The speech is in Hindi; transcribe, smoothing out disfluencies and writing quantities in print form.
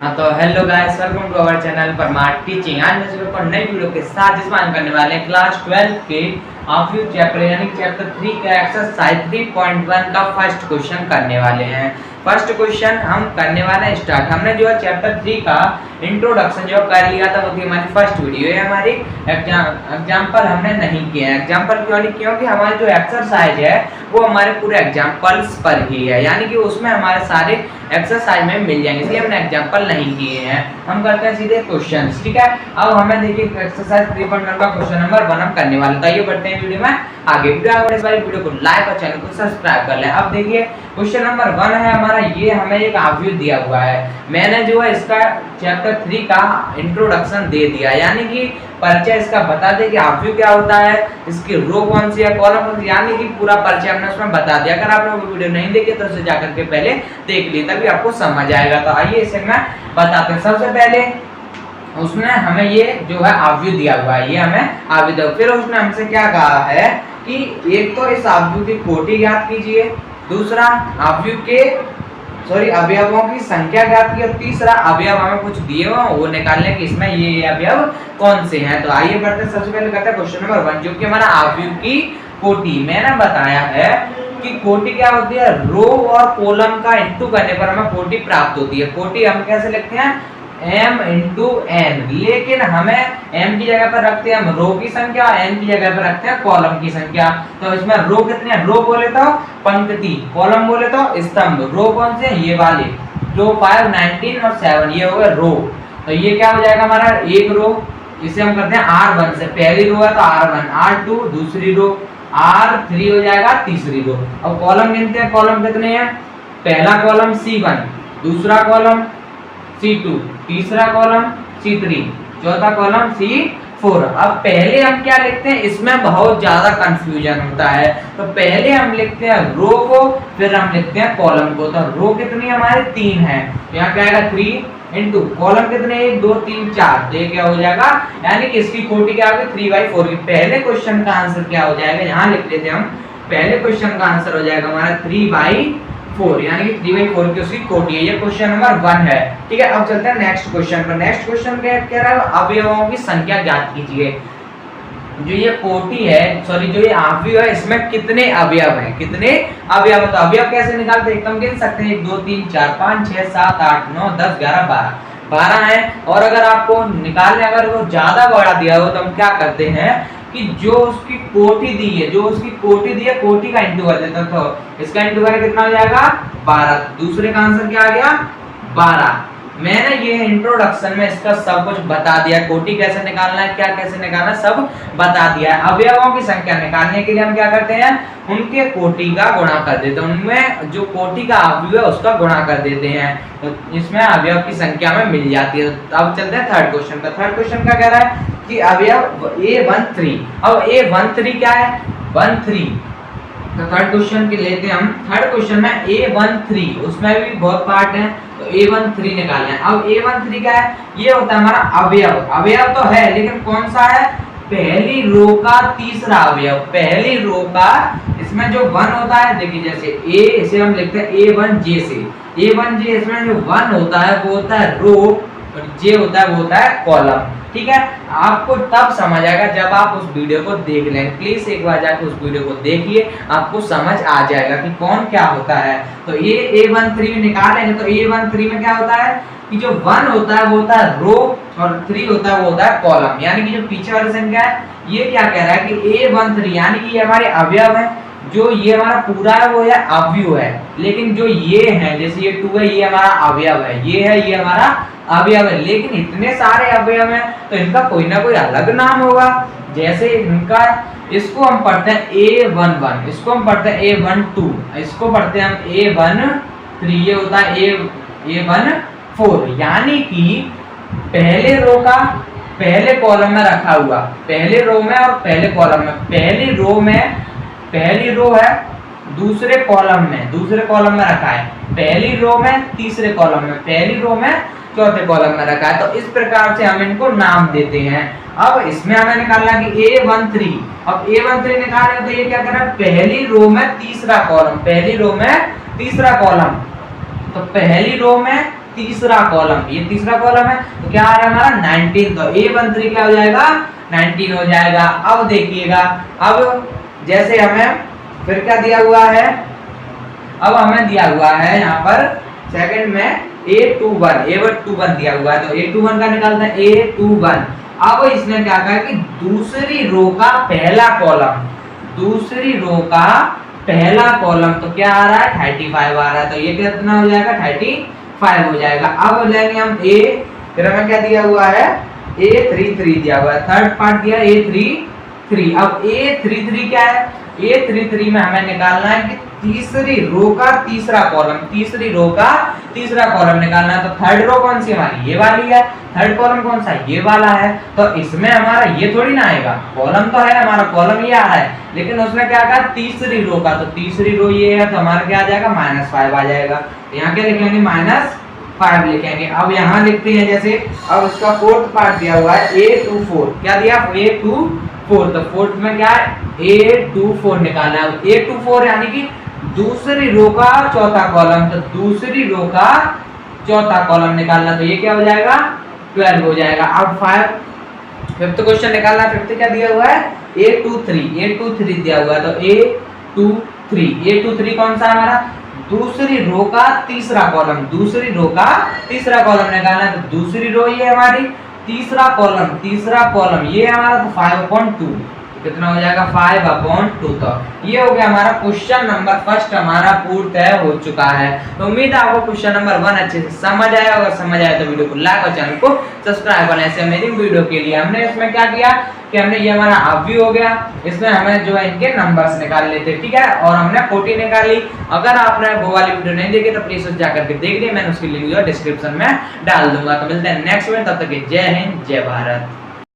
हाँ तो hello guys, welcome to our channel Parmar teaching. आज मैं शुरू नई वीडियो के साथ जिसमें करने वाले हैं क्लास 12 के ऑफ यू चैप्टर यानी चैप्टर 3 का एक्सरसाइज 3.1 का फर्स्ट क्वेश्चन करने वाले हैं। फर्स्ट क्वेश्चन हम करने वाले हैं स्टार्ट। हमने जो है चैप्टर 3 का इंट्रोडक्शन जो कर लिया था, वो थी हमारी फर्स्ट वीडियो है। हमारी एग्जाम्पल हमने नहीं किया है। एग्जाम्पल क्यों नहीं, क्योंकि हमारी जो एक्सरसाइज है वो हमारे पूरे एग्जाम्पल्स पर ही है, यानी कि उसमें हमारे सारे एक्सरसाइज में मिल जाएंगे, इसलिए हमने एग्जाम्पल नहीं किए हैं। हम करते हैं सीधे क्वेश्चन, ठीक है। अब हमें देखिए एक्सरसाइज 3.1 का क्वेश्चन नंबर 1 हम करने वाले। तो आइए बढ़ते हैं वीडियो में आगे। वीडियो को लाइक और चैनल को सब्सक्राइब कर लें। अब देखिए क्वेश्चन नंबर 1 है हमारा, ये हमें एक ऑब्व्यू दिया हुआ है। मैंने जो है इसका चैप्टर 3 का इंट्रोडक्शन दे दिया, यानी कि परिचय इसका बता दे कि ऑब्व्यू क्या होता है, इसकी रो कौन सी है, कॉलम कौन सी, यानी कि पूरा परिचय हमने उसमें बता दिया। अगर आपने वो वीडियो नहीं देखी तो उसे जाकर के पहले देख ली, तभी आपको समझ आएगा। तो आइए इसे मैं बताते हैं। सबसे पहले उसने हमें ये जो है ऑब्व्यू दिया हुआ है, ये हमें ऑब्व्यू दिया। फिर उसने हमसे क्या कहा है कि एक तो इस ऑब्व्यू की कोटि ज्ञात कीजिए, दूसरा ऑब्व्यू के अवयवों की संख्या ज्ञात की, और तीसरा अवयव हमें कुछ दिए हुए वो निकालने कि इसमें ये अवयव कौन से हैं। तो आइए बढ़ते हैं। सबसे पहले करते हैं क्वेश्चन नंबर 1, जो कि हमारा ऑब्व्यू की कोटि। मैंने बताया है कि कोटि क्या होती है, रो और कॉलम का इंटू करने पर हमें कोटि प्राप्त होती है। कोटि हम कैसे लिखते हैं, m इंटू n, लेकिन हमें m की जगह पर रखते हैं हम रो की संख्या, n की जगह पर रखते हैं कॉलम की संख्या। तो इसमें रो कितने हैं, रो बोले तो पंक्ति, कॉलम बोले तो स्तंभ। रो कौन से हैं, ये वाले जो 5, 19 और 7, ये हो गए रो। तो ये क्या हो जाएगा हमारा एक रो, इसे हम करते हैं R1 से, पहली रो है तो R1, R2 दूसरी रो, R3 हो जाएगा तीसरी रो। अब कॉलम गिनते हैं, कॉलम कितने हैं, पहला कॉलम C1, दूसरा कॉलम C2, तीसरा कॉलम C3, चौथा कॉलम C4। अब पहले हम क्या लिखते हैं, इसमें बहुत ज्यादा कंफ्यूजन होता है। तो पहले हम लिखते हैं रो को, फिर हम लिखते हैं कॉलम को। तो रो कितनी हमारे 3 है, तो यहाँ क्या आएगा 3 इंटू कॉलम कितने 1 2 3 4, तो ये क्या हो जाएगा, यानी कि इसकी कोटि क्या होगी 3/4 की। पहले क्वेश्चन का आंसर क्या हो जाएगा, यहाँ लिख लेते हैं हम, पहले क्वेश्चन का आंसर हो जाएगा हमारा 3/4, यानी कि 3/4 की उसकी कोटि है। ये क्वेश्चन नंबर 1 है, ठीक है। अब चलते हैं नेक्स्ट क्वेश्चन पर। नेक्स्ट क्वेश्चन क्या कह रहा है, अवयवों की संख्या ज्ञात कीजिए। जो ये कोटि है, जो ये ऑब्व्यू है, इसमें कितने अवयव हैं, कितने अवयव। तो अवयव कैसे निकालते हैं, एकदम गिन सकते हैं, 1 2 3 4 5 6 7 8 9 10 11 12 है। और अगर आपको निकालने अगर वो ज्यादा बड़ा दिया हो तो हम क्या करते हैं कि जो उसकी कोटि दी है, कोटि का इंटू कर देते हैं। तो इसका इंटू करें कितना हो जाएगा 12, दूसरे का आंसर क्या आ गया 12। मैंने ये इंट्रोडक्शन में इसका सब कुछ बता दिया, कोटि कैसे निकालना है, क्या कैसे निकालना है, सब बता दिया है। अवयवों की संख्या निकालने के लिए हम क्या करते हैं, उनके कोटि का गुणा कर देते हैं, उनमें जो कोटि का अवयव है उसका गुणा कर देते हैं, तो इसमें अवयव की संख्या में मिल जाती है। अब चलते हैं थर्ड क्वेश्चन पर। थर्ड क्वेश्चन क्या कह रहा है कि अवयव A13। अब A13 क्या है, 13। तो थर्ड क्वेश्चन के लेते हैं हम। थर्ड क्वेश्चन में A13, उसमें भी बहुत पार्ट है, तो A13 निकालना है। अब A13 क्या है, ये होता है हमारा अवयव। अवयव तो है, लेकिन कौन सा है, पहली रो का तीसरा अवयव, पहली रो का। इसमें जो 1 होता है, देखिए जैसे A, इसे हम लिखते हैं A1J से, A1J, इसमें जो 1 होता है वो होता है रो, और J होता है वो होता है कॉलम, ठीक है। आपको तब समझ आएगा जब आप उस वीडियो को देख लें। प्लीज एक बार जाकर उस वीडियो को देखिए, आपको समझ आ जाएगा कि कौन क्या होता है। तो ये A13 निकालेंगे तो A13 में क्या होता है कि जो 1 होता है वो होता है रो, और 3 होता है वो होता है कॉलम, यानी कि जो पीछे वाली संख्या है ये क्या कह रहा है कि A13, यानी कि ये हमारे अवयव है। जो ये हमारा पूरा है वो है अवयव है, लेकिन जो ये है, जैसे ये 2 है, ये हमारा अवयव है, ये है, ये हमारा अवयव है। लेकिन इतने सारे अवयव हैं तो इनका कोई ना कोई अलग नाम होगा। जैसे इनका, इसको हम पढ़ते हैं A11, इसको हम पढ़ते हैं A12, इसको पढ़ते हैं हम A13, ये होता है A14, यानी कि पहले रो का पहले कॉलम में रखा हुआ, पहले रो में और पहले कॉलम में, पहली रो है दूसरे कॉलम में रखा है, पहली रो में तीसरे कॉलम में, पहली रो में चौथे कॉलम में रखा है। तो इस प्रकार से हम इनको नाम देते हैं। अब इसमें हमें निकालना कि A13, अब A13 निकालने तो ये क्या कर रहा है, पहली रो में तीसरा कॉलम, पहली रो में तीसरा कॉलम। तो पहली रो में तीसरा कॉलम, ये तीसरा कॉलम है तो क्या आ रहा है हमारा 19, तो A13 क्या हो जाएगा 19 हो जाएगा। अब देखिएगा, अब जैसे हमें फिर क्या दिया हुआ है, अब हमें दिया हुआ है यहाँ पर सेकंड में A21 दिया हुआ है, तो A21 का निकालते हैं A21। अब इसने क्या कहा कि दूसरी रो का पहला कॉलम, दूसरी रो का पहला कॉलम तो क्या आ रहा है 35 आ रहा है, तो ये कितना हो जाएगा 35 हो जाएगा। अब लेंगे हम A, फिर हमें क्या दिया हुआ है A33 दिया हुआ है, थर्ड पार्ट दिया A33। अब A33 क्या है, A33 में हमें निकालना है कि तीसरी रो का तीसरा कॉलम, तीसरी रो का तीसरा कॉलम निकालना है। तो थर्ड रो कौन सी हमारी ये वाली है, थर्ड कॉलम कौन सा ये वाला है, तो इसमें हमारा ये थोड़ी ना आएगा, कॉलम तो है हमारा, कॉलम ये आ रहा है, लेकिन उसने क्या कहा तीसरी रो का, तो तीसरी रो ये है तो हमारा क्या आ जाएगा -5 आ जाएगा। तो यहाँ क्या लिखेंगे -5 लिखेंगे। अब यहाँ लिखते हैं जैसे, अब उसका फोर्थ पार्ट दिया हुआ है A24, क्या दिया A24, तो फोर्थ में क्या है A24 निकालना है। A24 यानी कि दूसरी रो का चौथा कॉलम, तो दूसरी रो का चौथा कॉलम निकालना, तो ये क्या हो जाएगा 12 हो जाएगा। अब फिफ्थ क्वेश्चन निकालना है, फिफ्थ क्या दिया हुआ है A23 दिया हुआ है, तो A23 कौन सा हमारा दूसरी रो का तीसरा कॉलम, दूसरी रो का तीसरा कॉलम निकालना है, तो दूसरी रो ये हमारी, तीसरा कॉलम ये हमारा, तो 5/2 कितना हो जाएगा 5/2। तो ये हो गया हमारा क्वेश्चन नंबर फर्स्ट हमारा पूर्ण हो चुका है। तो उम्मीद है आपको क्वेश्चन नंबर 1 अच्छे से समझ आया, अगर समझ आया तो वीडियो को लाइक और चैनल को सब्सक्राइब करना। ऐसे अमेजिंग वीडियो के लिए हमने इसमें क्या किया कि हमने ये हमारा हाफ हो गया, इसमें हमें जो है इनके नंबर्स निकाल लेते, ठीक है, और हमने 40 निकाली। अगर आपने वो वाली वीडियो नहीं देखी तो प्लीज उस जाकर के देख लीजिए, मैंने उसकी लिंक जो है डिस्क्रिप्शन में डाल दूंगा। तो मिलते हैं नेक्स्ट वीडियो, तब तक जय हिंद जय भारत।